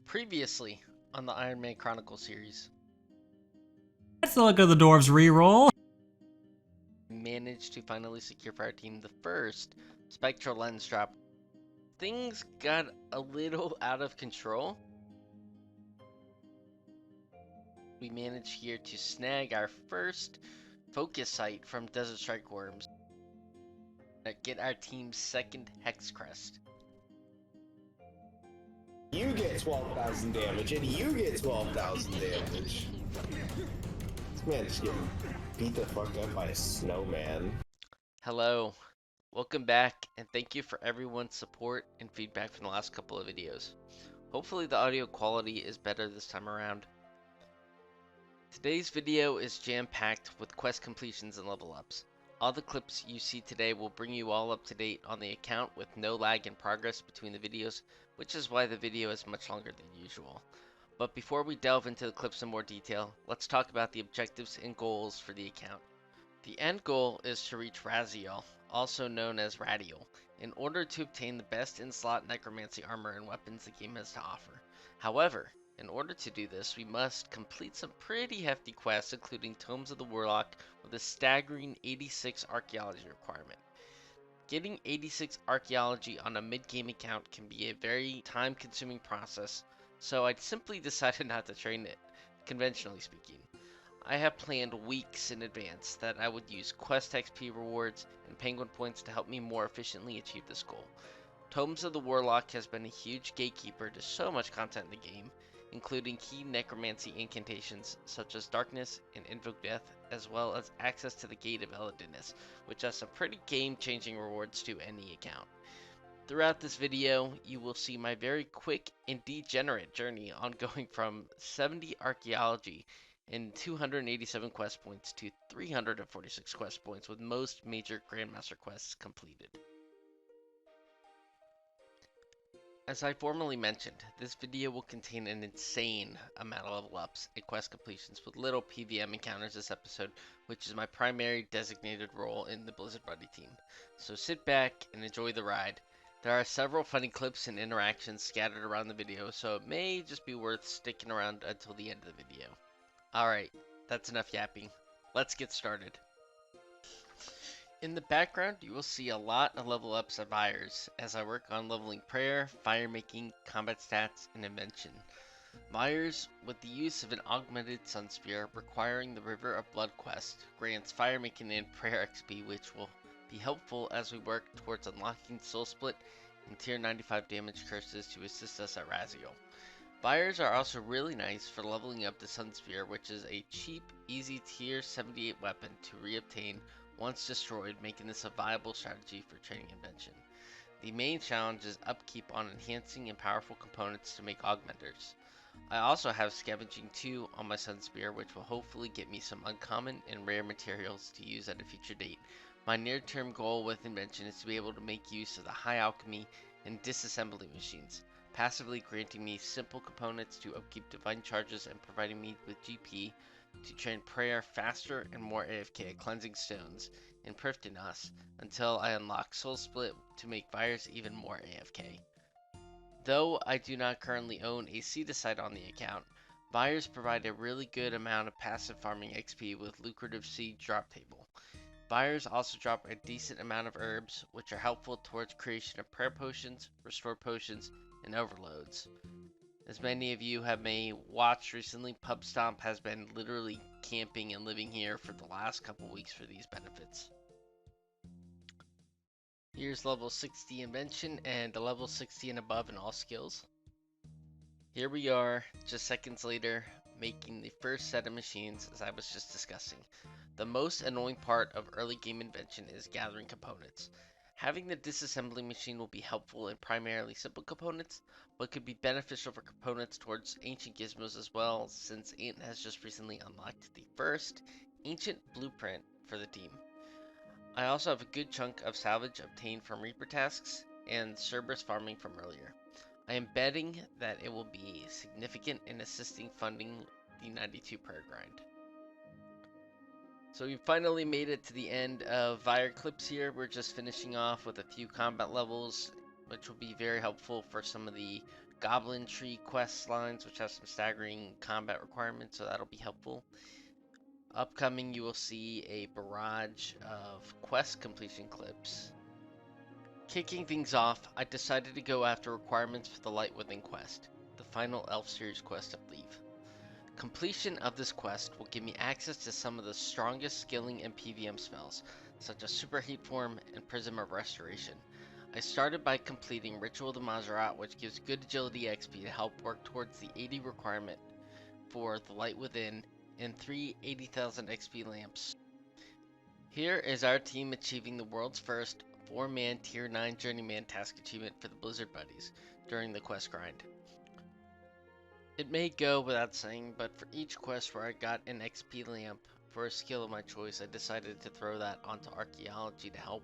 Previously on the IronMan Chronicles series, Let's look at the dwarves reroll. we managed to finally secure for our team the first spectral lens drop. Things got a little out of control. We managed here to snag our first focus site from Desert Strike Worms. Get our team's second Hex Crest. You get 12,000 damage, and you get 12,000 damage. This man is getting beat the fuck up by a snowman. Hello, welcome back, and thank you for everyone's support and feedback from the last couple of videos. Hopefully the audio quality is better this time around. Today's video is jam-packed with quest completions and level ups. All the clips you see today will bring you all up to date on the account with no lag in progress between the videos, which is why the video is much longer than usual. But before we delve into the clips in more detail, let's talk about the objectives and goals for the account. The end goal is to reach Raziel, also known as Radial, in order to obtain the best in-slot necromancy armor and weapons the game has to offer. However, in order to do this, we must complete some pretty hefty quests, including Tomes of the Warlock with a staggering 86 archaeology requirement. Getting 86 archaeology on a mid-game account can be a very time-consuming process, so I simply decided not to train it, conventionally speaking. I have planned weeks in advance that I would use quest XP rewards and penguin points to help me more efficiently achieve this goal. Tomes of the Warlock has been a huge gatekeeper to so much content in the game, including key necromancy incantations such as Darkness and Invoke Death, as well as access to the Gate of Elidinus, which has some pretty game-changing rewards to any account. Throughout this video, you will see my very quick and degenerate journey on going from 70 archaeology and 287 quest points to 346 quest points, with most major Grandmaster quests completed. As I formerly mentioned, this video will contain an insane amount of level ups and quest completions with little PvM encounters this episode, which is my primary designated role in the Blizzard Buddy team. So sit back and enjoy the ride. There are several funny clips and interactions scattered around the video, so it may just be worth sticking around until the end of the video. Alright, that's enough yapping. Let's get started. In the background, you will see a lot of level ups of Vyres as I work on leveling prayer, fire making, combat stats, and invention. Vyres, with the use of an augmented Sun Spear requiring the River of Blood quest, grants fire making and prayer XP, which will be helpful as we work towards unlocking Soul Split and tier 95 damage curses to assist us at Raziel. Vyres are also really nice for leveling up the Sun Spear, which is a cheap, easy tier 78 weapon to reobtain once destroyed, making this a viable strategy for training invention. The main challenge is upkeep on enhancing and powerful components to make augmenters. I also have Scavenging 2 on my Sun Spear, which will hopefully get me some uncommon and rare materials to use at a future date. My near-term goal with invention is to be able to make use of the high alchemy and disassembly machines, passively granting me simple components to upkeep divine charges and providing me with GP to train prayer faster and more AFK at cleansing stones and Prifddinas until I unlock Soul Split to make Vyres even more AFK. Though I do not currently own a seedicide on the account, Vyres provide a really good amount of passive farming XP with lucrative seed drop table. Vyres also drop a decent amount of herbs, which are helpful towards creation of prayer potions, restore potions, and overloads. As many of you have may watched recently, Pubstomp has been literally camping and living here for the last couple weeks for these benefits. Here's level 60 invention and a level 60 and above in all skills. Here we are, just seconds later, making the first set of machines as I was just discussing. The most annoying part of early game invention is gathering components. Having the disassembly machine will be helpful in primarily simple components, but could be beneficial for components towards ancient gizmos as well, since Ant has just recently unlocked the first ancient blueprint for the team. I also have a good chunk of salvage obtained from Reaper tasks and Cerberus farming from earlier. I am betting that it will be significant in assisting funding the 92 prayer grind. So we finally made it to the end of Vyre clips here. We're just finishing off with a few combat levels, which will be very helpful for some of the Goblin Tree quest lines, which have some staggering combat requirements, so that'll be helpful. Upcoming, you will see a barrage of quest completion clips. Kicking things off, I decided to go after requirements for the Light Within quest, the final Elf series quest of Leave. Completion of this quest will give me access to some of the strongest skilling and PVM spells, such as Superheat Form and Prism of Restoration. I started by completing Ritual of the Majorat, which gives good agility XP to help work towards the 80 requirement for the Light Within and 3 80,000 XP lamps. Here is our team achieving the world's first 4-man Tier 9 Journeyman task achievement for the Blizzard Buddies during the quest grind. It may go without saying, but for each quest where I got an XP lamp for a skill of my choice, I decided to throw that onto Archaeology to help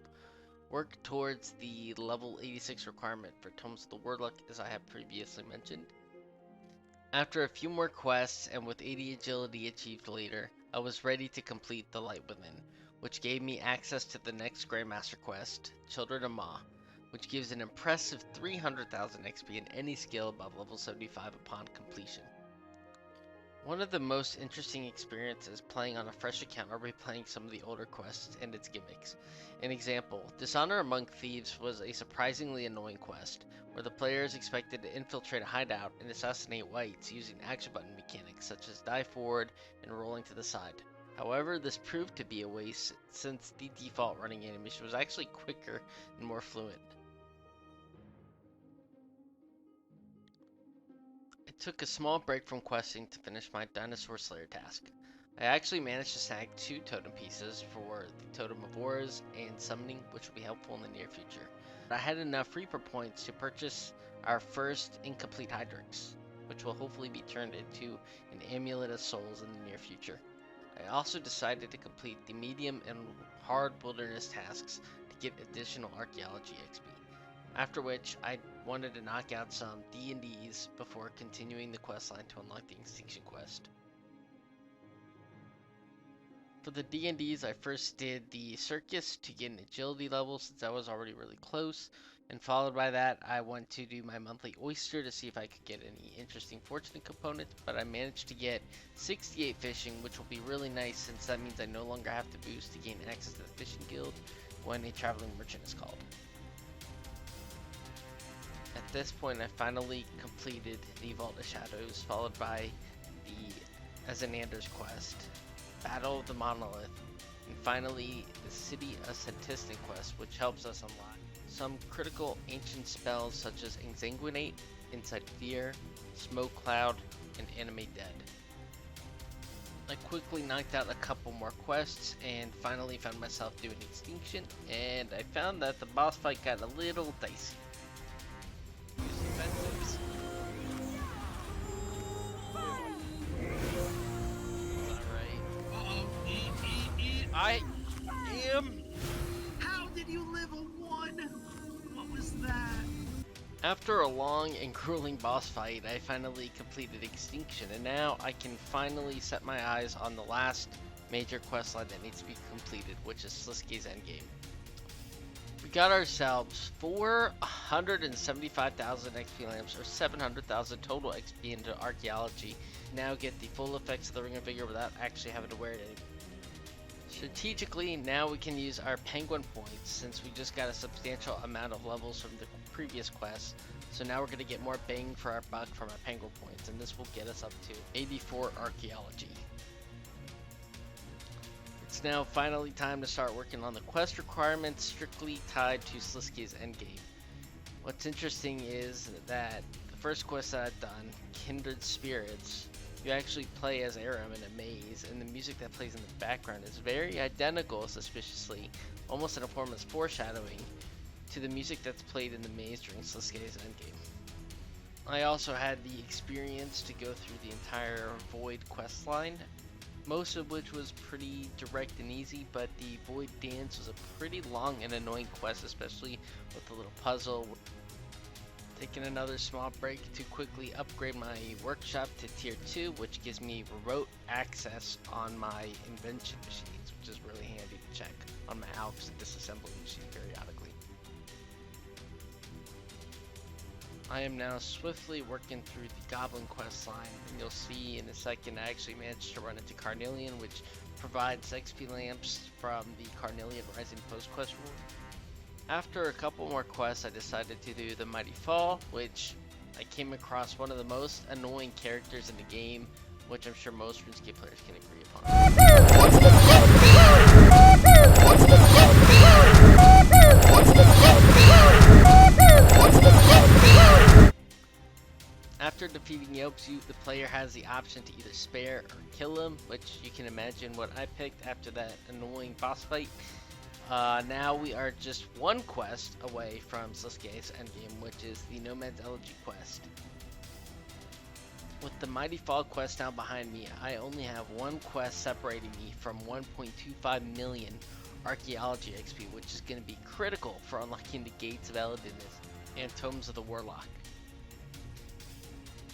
work towards the level 86 requirement for Tomes of the Warlock, as I have previously mentioned. After a few more quests and with 80 agility achieved later, I was ready to complete the Light Within, which gave me access to the next Grandmaster quest, Children of Ma, which gives an impressive 300,000 XP in any skill above level 75 upon completion. One of the most interesting experiences playing on a fresh account are replaying some of the older quests and its gimmicks. An example, Dishonor Among Thieves was a surprisingly annoying quest, where the player is expected to infiltrate a hideout and assassinate whites using action button mechanics such as dive forward and rolling to the side. However, this proved to be a waste since the default running animation was actually quicker and more fluent. I took a small break from questing to finish my Dinosaur Slayer task. I actually managed to snag 2 totem pieces for the Totem of Wars and Summoning, which will be helpful in the near future. I had enough Reaper points to purchase our first incomplete Hydrix, which will hopefully be turned into an Amulet of Souls in the near future. I also decided to complete the medium and hard wilderness tasks to get additional Archaeology XP. After which, I wanted to knock out some D&Ds before continuing the questline to unlock the Extinction quest. For the D&Ds, I first did the Circus to get an agility level since I was already really close, and followed by that, I went to do my monthly Oyster to see if I could get any interesting fortune components, but I managed to get 68 fishing, which will be really nice since that means I no longer have to boost to gain access to the fishing guild when a traveling merchant is called. At this point, I finally completed the Vault of Shadows, followed by the Azanander's quest, Battle of the Monolith, and finally the City of Sentistan quest, which helps us unlock some critical ancient spells such as Exsanguinate, Inside Fear, Smoke Cloud, and Animate Dead. I quickly knocked out a couple more quests and finally found myself doing Extinction, and I found that the boss fight got a little dicey. I am. How did you live a 1? What was that? After a long and grueling boss fight, I finally completed Extinction, and now I can finally set my eyes on the last major questline that needs to be completed, which is Sliske's Endgame. We got ourselves 475,000 XP lamps, or 700,000 total XP into Archaeology. Now get the full effects of the Ring of Vigor without actually having to wear it anymore. Strategically, now we can use our penguin points since we just got a substantial amount of levels from the previous quests. So now we're going to get more bang for our buck from our penguin points, and this will get us up to 84 Archaeology. It's now finally time to start working on the quest requirements strictly tied to Sliske's Endgame. What's interesting is that the first quest that I've done, Kindred Spirits, you actually play as Aram in a maze, and the music that plays in the background is very identical, suspiciously, almost in a form of foreshadowing, to the music that's played in the maze during Sliske's Endgame. I also had the experience to go through the entire Void questline, most of which was pretty direct and easy, but the Void Dance was a pretty long and annoying quest, especially with the little puzzle. Taking another small break to quickly upgrade my workshop to tier 2, which gives me remote access on my invention machines, which is really handy to check on my Alps and disassembly machine periodically. I am now swiftly working through the Goblin quest line, and you'll see in a second I actually managed to run into Carnelian, which provides XP lamps from the Carnelian Rising Post quest rule. After a couple more quests, I decided to do the Mighty Fall, which I came across one of the most annoying characters in the game, which I'm sure most RuneScape players can agree upon. After defeating Yopsu, the player has the option to either spare or kill him, which you can imagine what I picked after that annoying boss fight. Now we are just one quest away from Sasuke's endgame, which is the Nomad's Elegy quest. With the Mighty Fall quest now behind me, I only have one quest separating me from 1.25 million Archaeology XP, which is going to be critical for unlocking the Gates of Elidinus and Tomes of the Warlock.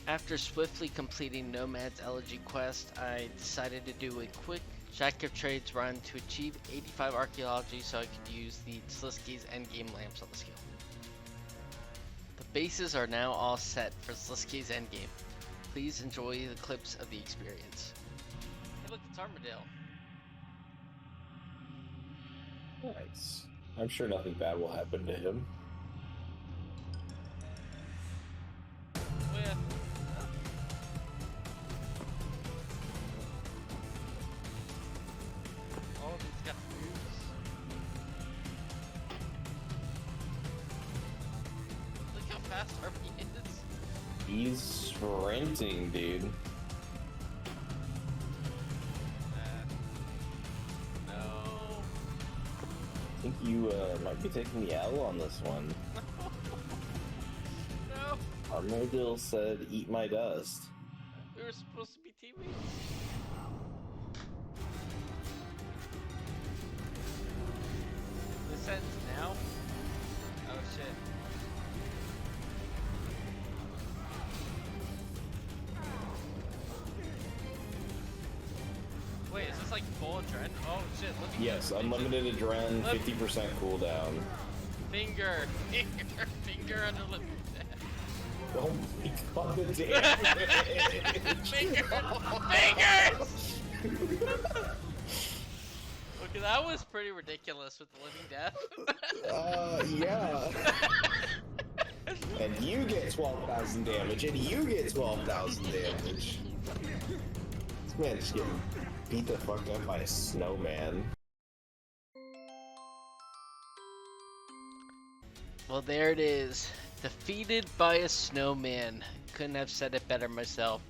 After swiftly completing Nomad's Elegy quest, I decided to do a quick Jack of Trades run to achieve 85 Archaeology so I could use the Sliske's endgame lamps on the skill. The bases are now all set for Sliske's endgame. Please enjoy the clips of the experience. Hey look, it's Armadale. Nice. I'm sure nothing bad will happen to him. Oh yeah. Oh, he's got moves. Look how fast RP is. He's sprinting, dude. No. I think you might be taking the L on this one. No. Armadillo said, "Eat my dust." We were supposed to be teammates. This ends now? Oh shit. Wait, is this like full adrenaline? Oh shit, look at Yes, this. unlimited adrenaline, Look. 50% cooldown. Finger under lip. Oh my god, the damage! Fingers! Okay, that was pretty ridiculous with the living death. Yeah. And you get 12,000 damage, and you get 12,000 damage. This man is getting beat the fuck up by a snowman. Well, there it is. Defeated by a snowman. Couldn't have said it better myself.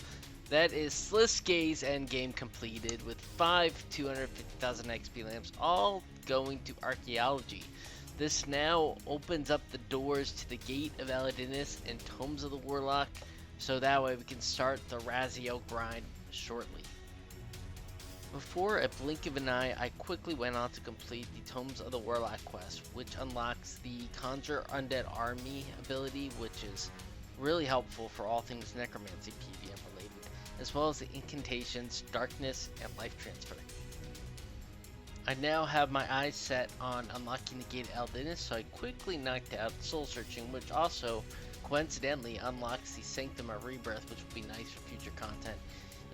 That is Sliske's endgame completed with 5 250,000 XP lamps, all going to Archaeology. This now opens up the doors to the Gate of Elidinus and Tomes of the Warlock, so that way we can start the Razio grind shortly. Before a blink of an eye, I quickly went on to complete the Tomes of the Warlock quest, which unlocks the Conjure Undead Army ability, which is really helpful for all things Necromancy PvM related, as well as the Incantations, Darkness, and Life Transfer. I now have my eyes set on unlocking the Gate of Elidinus, so I quickly knocked out Soul Searching, which also coincidentally unlocks the Sanctum of Rebirth, which will be nice for future content,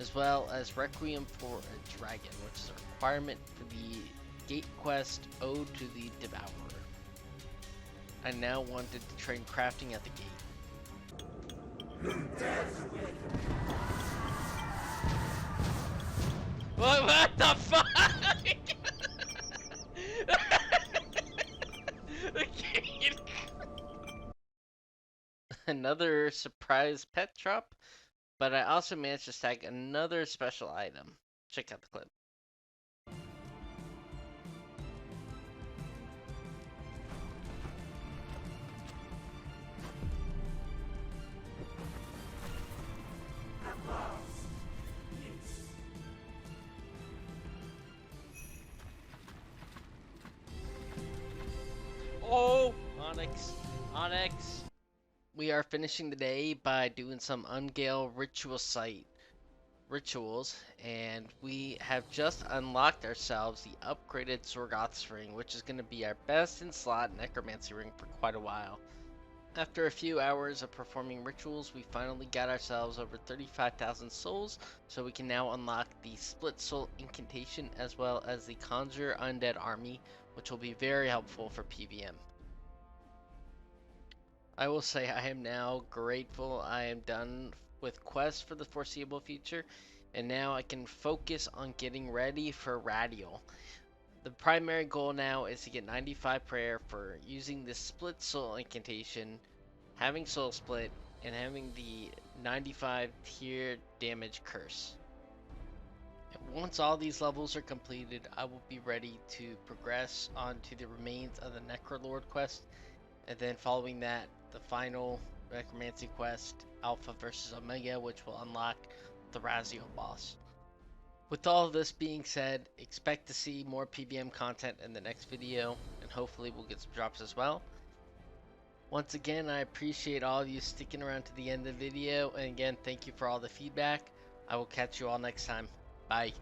as well as Requiem for a Dragon, which is a requirement for the Gate quest Ode to the Devourer. I now wanted to train crafting at the gate. What the fuck? The gate. Another surprise pet drop. But I also managed to stack another special item. Check out the clip. Oh, Onyx. Onyx. We are finishing the day by doing some Ungale ritual site rituals, and we have just unlocked ourselves the upgraded Sorgoth's ring, which is going to be our best in slot necromancy ring for quite a while. After a few hours of performing rituals, we finally got ourselves over 35,000 souls, so we can now unlock the Split Soul Incantation as well as the Conjure Undead Army, which will be very helpful for PvM. I will say I am now grateful I am done with quests for the foreseeable future, and now I can focus on getting ready for Radial. The primary goal now is to get 95 prayer for using the Split Soul Incantation, having Soul Split, and having the 95 tier damage curse. And once all these levels are completed, I will be ready to progress on to the remains of the Necrolord quest, and then following that, the final Necromancy quest, Alpha versus Omega, which will unlock the Razio boss. With all of this being said, expect to see more PvM content in the next video, and hopefully we'll get some drops as well. Once again, I appreciate all of you sticking around to the end of the video, and again, thank you for all the feedback. I will catch you all next time. Bye.